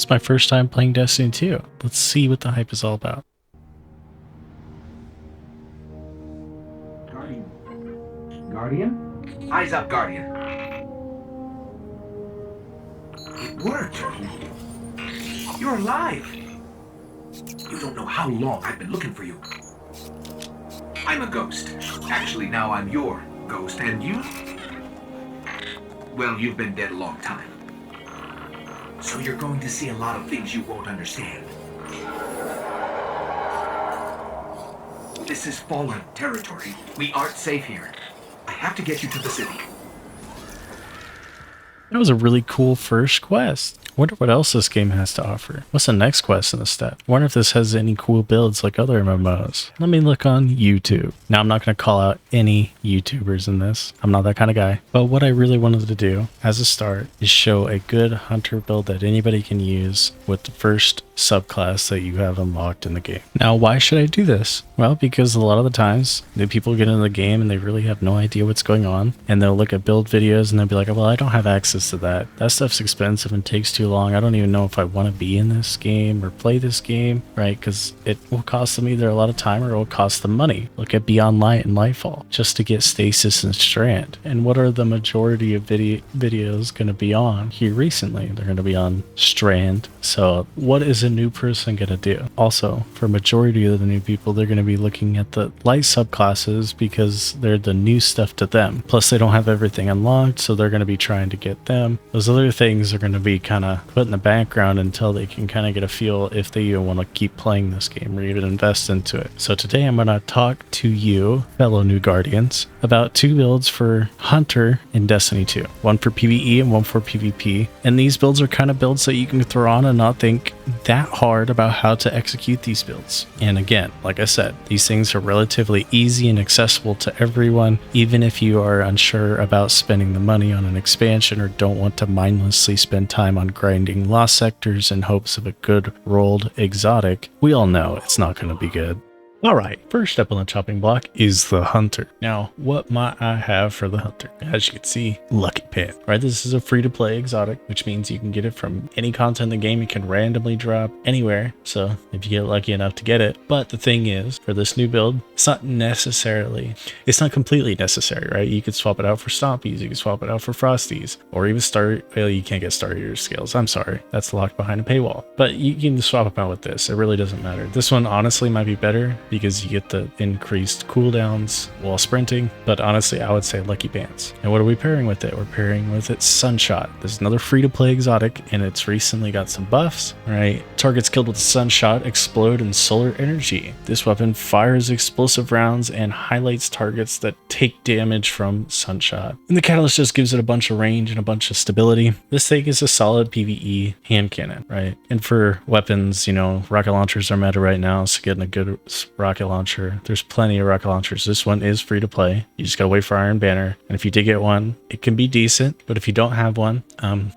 It's my first time playing Destiny 2. Let's see what the hype is all about. Guardian? Eyes up, Guardian. It worked. You're alive. You don't know how long I've been looking for you. I'm a ghost. Actually, now I'm your ghost, and you? Well, you've been dead a long time. So you're going to see a lot of things you won't understand. This is fallen territory. We aren't safe here. I have to get you to the city. That was a really cool first quest. Wonder what else this game has to offer. What's the next quest in the step? Wonder if this has any cool builds like other MMOs. Let me look on YouTube. Now I'm not going to call out any YouTubers in this. I'm not that kind of guy. But what I really wanted to do as a start is show a good hunter build that anybody can use with the first subclass that you have unlocked in the game. Now, why should I do this? Well, because a lot of the times the people get into the game and they really have no idea what's going on, and they'll look at build videos and they'll be like, well, I don't have access to that. That stuff's expensive and takes too long. I don't even know if I want to be in this game or play this game, right? Because it will cost them either a lot of time or it will cost them money. Look at Beyond Light and Lightfall just to get Stasis and Strand. And what are the majority of videos going to be on here recently? They're going to be on Strand. So what is a new person going to do? Also, for majority of the new people, they're going to be looking at the light subclasses because they're the new stuff to them. Plus, they don't have everything unlocked, so they're going to be trying to get them. Those other things are going to be kind of put in the background until they can kind of get a feel if they even want to keep playing this game or even invest into it. So today I'm going to talk to you, fellow new Guardians, about two builds for Hunter in Destiny 2. One for PvE and one for PvP. And these builds are kind of builds that you can throw on and not think that hard about how to execute these builds. And again, like I said, these things are relatively easy and accessible to everyone, even if you are unsure about spending the money on an expansion or don't want to mindlessly spend time on grinding lost sectors in hopes of a good rolled exotic. We all know it's not going to be good. Alright, first up on the chopping block is the Hunter. Now, what might I have for the Hunter? As you can see, Lucky Pant. Right, this is a free-to-play exotic, which means you can get it from any content in the game. You can randomly drop anywhere, so if you get lucky enough to get it. But the thing is, for this new build, it's not completely necessary, right? You could swap it out for Stompies, you can swap it out for Frosties, or even well, you can't get Star Eater scales. I'm sorry, that's locked behind a paywall. But you can swap them out with this. It really doesn't matter. This one honestly might be better because you get the increased cooldowns while sprinting, but honestly I would say Lucky Pants. And what are we pairing with it? We're pairing with it Sunshot. This is another free-to-play exotic, and it's recently got some buffs, right? Targets killed with Sunshot explode in solar energy. This weapon fires explosive rounds and highlights targets that take damage from Sunshot. And the catalyst just gives it a bunch of range and a bunch of stability. This thing is a solid PvE hand cannon, right? And for weapons, you know, rocket launchers are meta right now, so getting a good rocket launcher. There's plenty of rocket launchers. This one is free to play. You just gotta wait for Iron Banner. And if you did get one, it can be decent. But if you don't have one,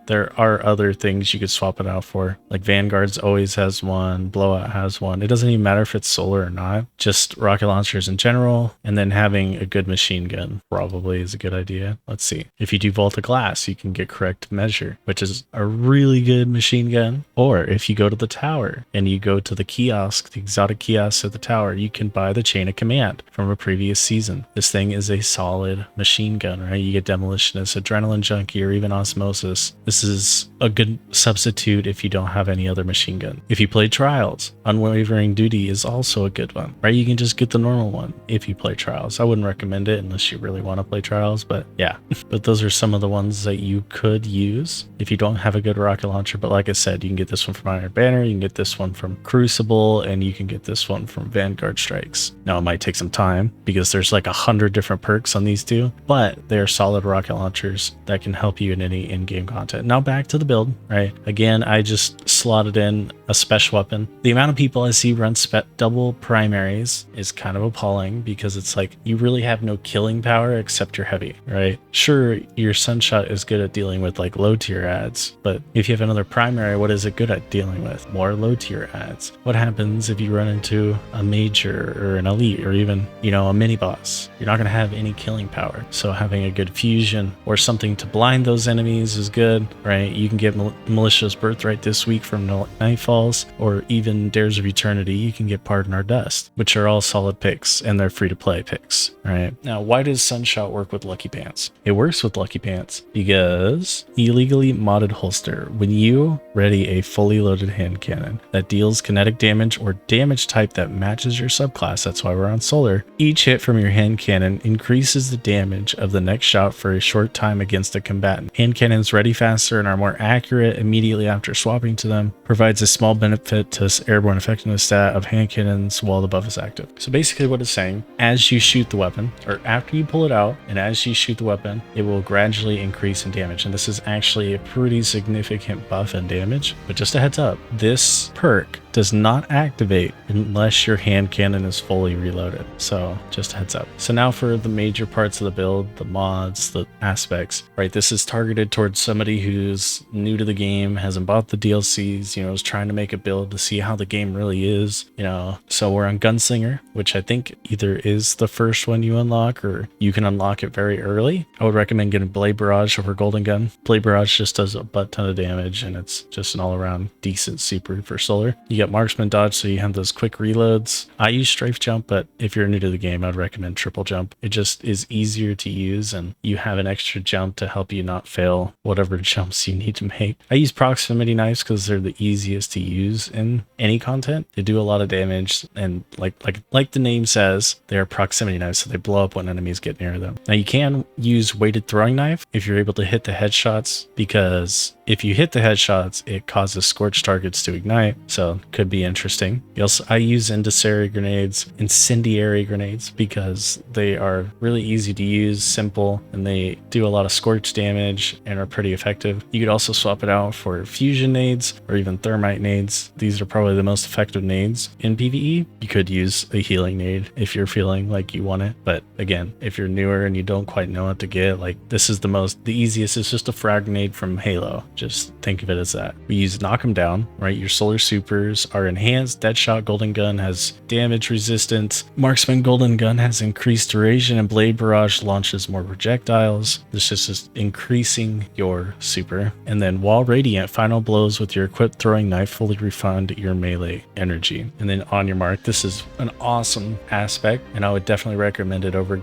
there are other things you could swap it out for. Like Vanguard's always has one. Blowout has one. It doesn't even matter if it's solar or not. Just rocket launchers in general. And then having a good machine gun probably is a good idea. Let's see. If you do Vault of Glass, you can get Correct Measure, which is a really good machine gun. Or if you go to the tower and you go to the kiosk, the exotic kiosk at the tower, you can buy the Chain of Command from a previous season. This thing is a solid machine gun, right? You get Demolitionist, Adrenaline Junkie, or even Osmosis. This is a good substitute if you don't have any other machine gun. If you play Trials, Unwavering Duty is also a good one, right? You can just get the normal one if you play Trials. I wouldn't recommend it unless you really want to play Trials, but yeah. But those are some of the ones that you could use if you don't have a good rocket launcher. But like I said, you can get this one from Iron Banner, you can get this one from Crucible, and you can get this one from Vanguard Strikes. Now it might take some time because there's like 100 different perks on these two, but they're solid rocket launchers that can help you in any in-game content. Now back to the build, right? Again, I just slotted in a special weapon. The amount of people I see run double primaries is kind of appalling because it's like you really have no killing power except you're heavy, right? Sure, your Sunshot is good at dealing with like low tier ads, but if you have another primary, what is it good at dealing with? More low tier ads. What happens if you run into a mage mage or an elite or even, you know, a mini boss. You're not going to have any killing power. So having a good fusion or something to blind those enemies is good, right? You can get Malicious Birthright this week from Nightfalls, or even Dares of Eternity. You can get Pardon Our Dust, which are all solid picks, and they're free to play picks, right? Now, why does Sunshot work with Lucky Pants? It works with Lucky Pants because illegally modded holster. When you ready a fully loaded hand cannon that deals kinetic damage or damage type that matches your subclass, that's why we're on solar, each hit from your hand cannon increases the damage of the next shot for a short time against a combatant. Hand cannons ready faster and are more accurate immediately after swapping to them, provides a small benefit to airborne effectiveness stat of hand cannons while the buff is active. So basically what it's saying, as you shoot the weapon, or after you pull it out and as you shoot the weapon, it will gradually increase in damage. And this is actually a pretty significant buff in damage. But just a heads up, this perk does not activate unless your hand cannon is fully reloaded. So just a heads up. So now for the major parts of the build, the mods, the aspects, right? This is targeted towards somebody who's new to the game, hasn't bought the DLCs, you know, is trying to make a build to see how the game really is, you know. So we're on Gunslinger, which I think either is the first one you unlock or you can unlock it very early. I would recommend getting Blade Barrage over Golden Gun. Blade Barrage just does a butt ton of damage and it's just an all around decent super for solar. You get Marksman Dodge, so you have those quick reloads. I use Strafe Jump, but if you're new to the game, I'd recommend Triple Jump. It just is easier to use and you have an extra jump to help you not fail whatever jumps you need to make. I use Proximity Knives because they're the easiest to use in any content. They do a lot of damage and like the name says, they're proximity knives, so they blow up when enemies get near them. Now you can use Weighted Throwing Knife if you're able to hit the headshots, because if you hit the headshots, it causes scorched targets to ignite, so could be interesting. I use incendiary grenades because they are really easy to use, simple, and they do a lot of scorch damage and are pretty effective. You could also swap it out for fusion nades or even thermite nades. These are probably the most effective nades in PvE. You could use a healing nade if you're feeling like you want it, but again, if you're newer and you don't quite know what to get, like this is the easiest. It's just a frag nade from Halo. Just think of it as that. We use Knock 'em Down, right? Your solar supers are enhanced. Deadshot Golden Gun has damage resistance. Marksman Golden Gun has increased duration, and Blade Barrage launches more projectiles. This is just increasing your super. And then while Radiant, final blows with your equipped throwing knife fully refund your melee energy. And then on your mark, this is an awesome aspect, and I would definitely recommend it over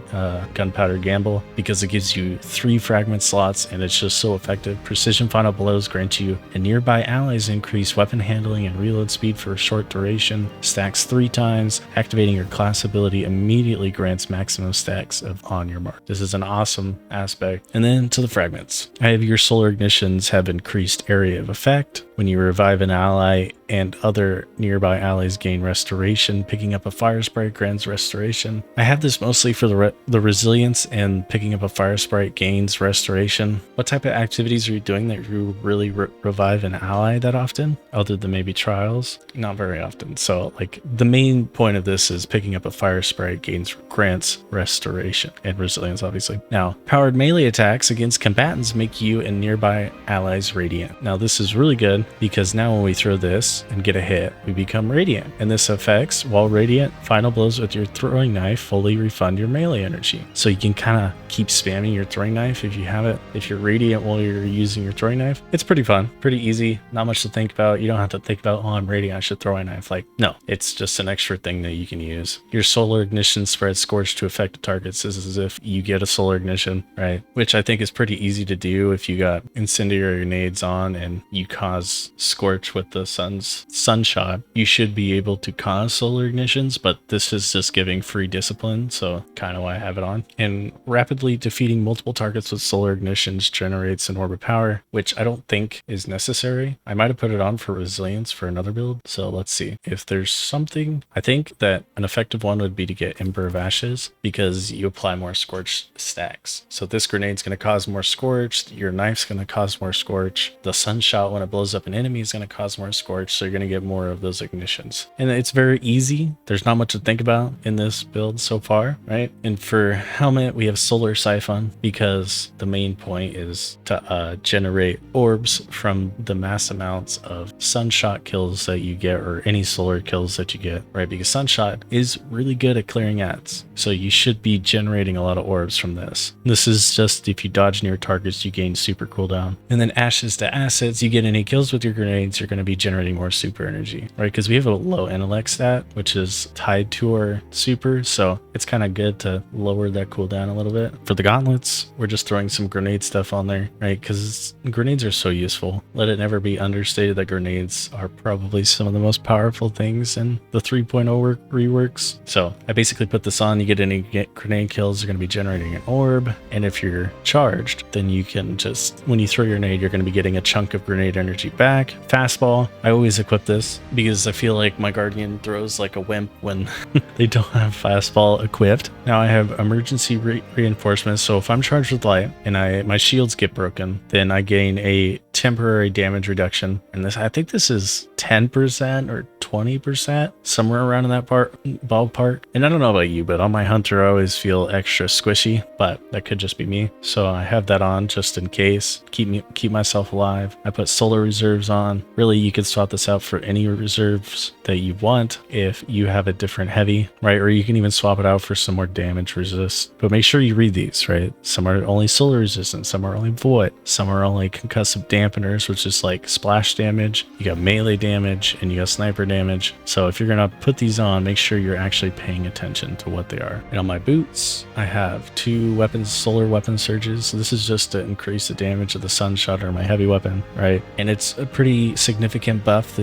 Gunpowder Gamble because it gives you 3 fragment slots and it's just so effective. Precision final blows grant you and nearby allies increase weapon handling and reload speed for a short duration. Stacks 3 times. Activating your class ability immediately grants maximum stacks of on your mark. This is an awesome aspect. And then to the fragments. I have your solar ignitions have increased area of effect. When you revive an ally and other nearby allies gain restoration, picking up a fire sprite grants restoration. I have this mostly for the resilience, and picking up a fire sprite gains restoration. What type of activities are you doing that you really revive an ally that often, other than maybe trials? Not very often. So like the main point of this is picking up a fire sprite grants restoration and resilience, obviously. Now, powered melee attacks against combatants make you and nearby allies radiant. Now this is really good because now when we throw this and get a hit, we become radiant, and this affects while radiant, final blows with your throwing knife fully refund your melee energy. So you can kind of keep spamming your throwing knife if you have it. If you're radiant while you're using your throwing knife, it's pretty fun, pretty easy, not much to think about. You don't have to think about, oh, I'm radiant, I should throw a knife. Like, no, it's just an extra thing that you can use. Your solar ignition spreads scorch to affected targets. This is as if you get a solar ignition, right? Which I think is pretty easy to do if you got incendiary nades on and you cause scorch with the sunshot. You should be able to cause solar ignitions, but this is just giving free discipline, so kind of why I have it on. And rapidly defeating multiple targets with solar ignitions generates an orb of power, which I don't think is necessary. I might have put it on for resilience for another build, so let's see if there's something. I think that an effective one would be to get Ember of Ashes because you apply more scorch stacks. So this grenade's going to cause more scorch, your knife's going to cause more scorch, the sunshot when it blows up an enemy is going to cause more scorch. so you're going to get more of those ignitions. And it's very easy. There's not much to think about in this build so far, right? And for helmet, we have Solar Siphon because the main point is to generate orbs from the mass amounts of sunshot kills that you get, or any solar kills that you get, right? Because sunshot is really good at clearing ads. So you should be generating a lot of orbs from this. This is just if you dodge near targets, you gain super cooldown. And then ashes to assets, you get any kills with your grenades, you're going to be generating more super energy, right? Because we have a low intellect stat, which is tied to our super. So it's kind of good to lower that cooldown a little bit. For the gauntlets, we're just throwing some grenade stuff on there, right? Because grenades are so useful. Let it never be understated that grenades are probably some of the most powerful things in the 3.0 reworks. So I basically put this on. You get any grenade kills, you're going to be generating an orb. And if you're charged, then you can just, when you throw your grenade, you're going to be getting a chunk of grenade energy back. Fastball, I always equip this because I feel like my Guardian throws like a wimp when they don't have fastball equipped. Now I have emergency reinforcements. So if I'm charged with light and my shields get broken, then I gain a temporary damage reduction. And this, I think this is 10% or 20%, somewhere around in that ballpark. And I don't know about you, but on my hunter, I always feel extra squishy, but that could just be me. So I have that on just in case, keep myself alive. I put solar reserves on. Really, you could swap this out for any reserves that you want if you have a different heavy, right? Or you can even swap it out for some more damage resist. But make sure you read these, right? Some are only solar resistant, some are only void, some are only concussive dampeners, which is like splash damage. You got melee damage and you got sniper damage. So if you're gonna put these on, make sure you're actually paying attention to what they are. And on my boots, I have 2 weapons, solar weapon surges. So this is just to increase the damage of the sunshot or my heavy weapon, right? And it's a pretty significant buff.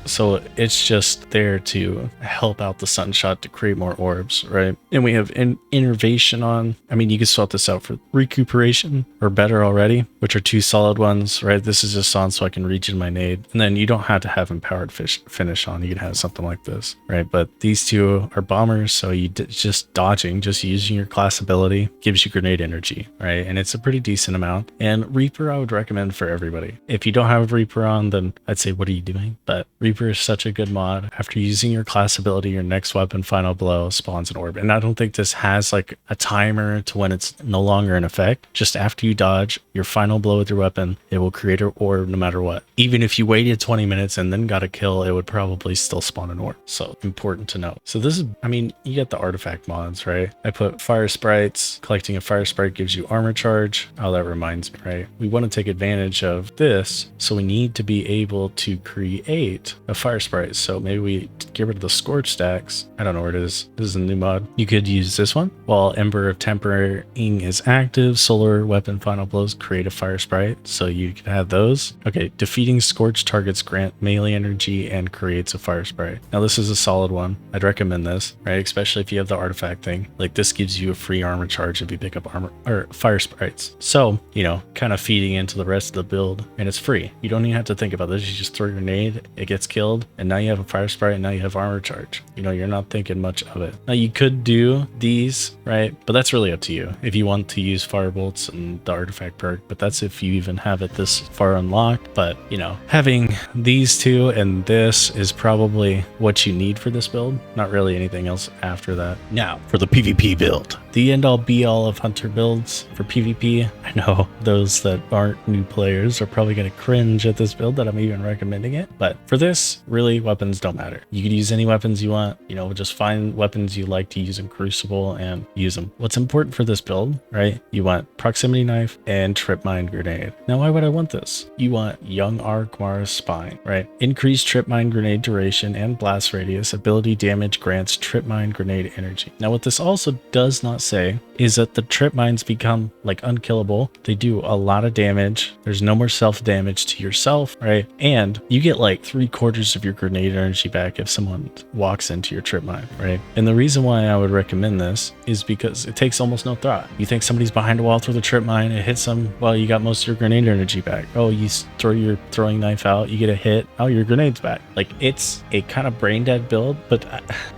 So it's just there to help out the sunshot to create more orbs, right? And we have innervation on. I mean, you can swap this out for recuperation or better already, which are 2 solid ones, right? This is just on so I can reach in my nade. And then you don't have to have empowered finish on. You can have something like this, right? But these 2 are bombers, so you just dodging, just using your class ability gives you grenade energy, right? And it's a pretty decent amount. And Reaper I would recommend for everybody. If you don't have Reaper on, then I'd say, what are you doing? But Reaper is such a good mod. After using your class ability, your next weapon, final blow, spawns an orb. And I don't think this has like a timer to when it's no longer in effect. Just after you dodge your final blow with your weapon, it will create an orb no matter what. Even if you waited 20 minutes and then got a kill, it would probably still spawn an orb. So important to know. So this is, I mean, you get the artifact mods, right? I put fire sprites. Collecting a fire sprite gives you armor charge. Oh, that reminds me, right? We want to take advantage of this. So we need to be able to create a fire sprite. So maybe we get rid of the scorch stacks. I don't know where it is. This is a new mod. You could use this one. While Ember of Tempering is active, solar weapon final blows create a fire sprite. So you can have those. Okay, defeating scorch targets grant melee energy and creates a fire sprite. Now this is a solid one. I'd recommend this, right? Especially if you have the artifact thing. Like this gives you a free armor charge if you pick up armor or fire sprites. So, you know, kind of feeding into the rest of the build, and it's free. You don't even have to think about this. You just throw your grenade, it gets killed, and now you have a fire sprite, and now you have armor charge. You know, you're not thinking much of it. Now you could do these, right? But that's really up to you if you want to use firebolts and the artifact perk, but that's if you even have it this far unlocked. But, you know, having these 2 and this is probably what you need for this build. Not really anything else after that. Now, for the PvP build. The end all be all of hunter builds for PvP. I know those that aren't new players are probably going to cringe at this build that I'm even recommending it. But for this, really, weapons don't matter. You could use any weapons you want. You know, just find weapons you like to use in Crucible and use them. What's important for this build, right? You want proximity knife and trip mine grenade. Now, why would I want this? You want young arc Mars spine, right? Increased trip mine grenade duration and blast radius. Ability damage grants trip mine grenade energy. Now, what this also does not say is that the trip mines become like unkillable. They do a lot of damage. There's no more self damage to yourself, right? And you get like 3/4 of your grenade energy back if someone walks into your trip mine, right? And the reason why I would recommend this is because it takes almost no thought. You think somebody's behind a wall through the trip mine, it hits them, well, you got most of your grenade energy back. Oh, you throw your throwing knife out, you get a hit, oh, your grenade's back. Like, it's a kind of brain dead build, but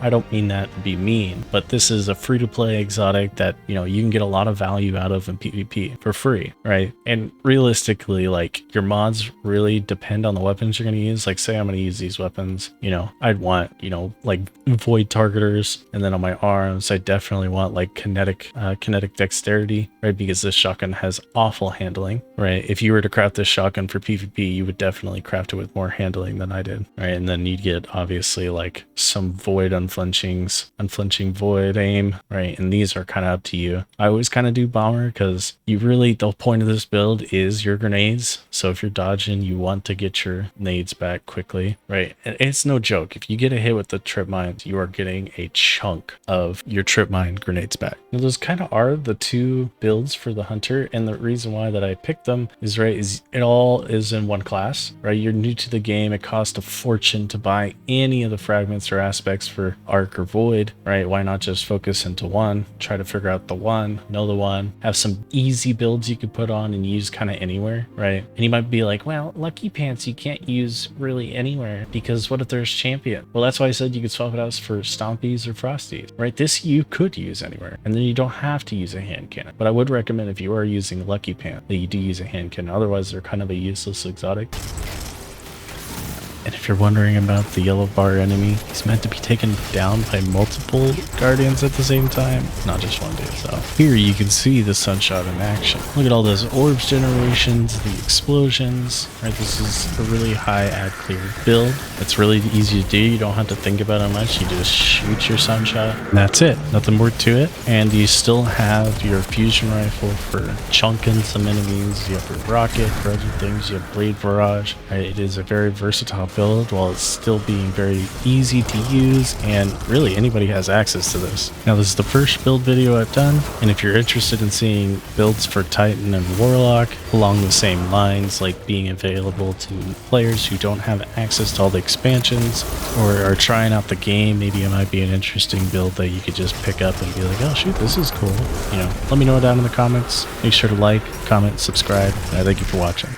I don't mean that to be mean, but this is a free to play exotic that, you know, you can get a lot of value out of in PvP for free, right? And realistically, like, your mods really depend on the weapons you're going to use. Like, say I'm going to use these weapons, you know, I'd want, you know, like void targeters, and then on my arms I definitely want like kinetic dexterity, right? Because this shotgun has awful handling, right? If you were to craft this shotgun for PvP, you would definitely craft it with more handling than I did, right? And then you'd get obviously like some void unflinching void aim, right? And these are kind of up to you. I always kind of do bomber because you really, the point of this build is your grenades. So if you're dodging, you want to get your nades back quickly, right? And it's no joke. If you get a hit with the trip mines, you are getting a chunk of your trip mine grenades back. Now, those kind of are the two builds for the hunter, and the reason why that I picked them is, right, is it all is in one class, right? You're new to the game. It costs a fortune to buy any of the fragments or aspects for arc or void, right? Why not just focus into one, try to figure out the one, know the one, have some easy builds you could put on and use kind of anywhere, right? And you might be like, well, Lucky Pants you can't use really anywhere because what if there's champion? Well, that's why I said you could swap it out for Stompies or Frosties, right? This you could use anywhere, and then you don't have to use a hand cannon. But I would recommend, if you are using Lucky Pants, that you do use a hand cannon. Otherwise, they're kind of a useless exotic. And if you're wondering about the yellow bar enemy, he's meant to be taken down by multiple guardians at the same time, not just one dude. So here you can see the sunshot in action. Look at all those orbs generations, the explosions, right? This is a really high ad clear build. It's really easy to do. You don't have to think about it much. You just shoot your sunshot and that's it. Nothing more to it. And you still have your fusion rifle for chunking some enemies. You have your rocket for other things. You have blade barrage. Right? It is a very versatile build while it's still being very easy to use, and really anybody has access to this. Now, this is the first build video I've done, and if you're interested in seeing builds for Titan and Warlock along the same lines, like being available to players who don't have access to all the expansions or are trying out the game, maybe it might be an interesting build that you could just pick up and be like, oh shoot, this is cool. You know, let me know down in the comments. Make sure to like, comment, subscribe, and I thank you for watching.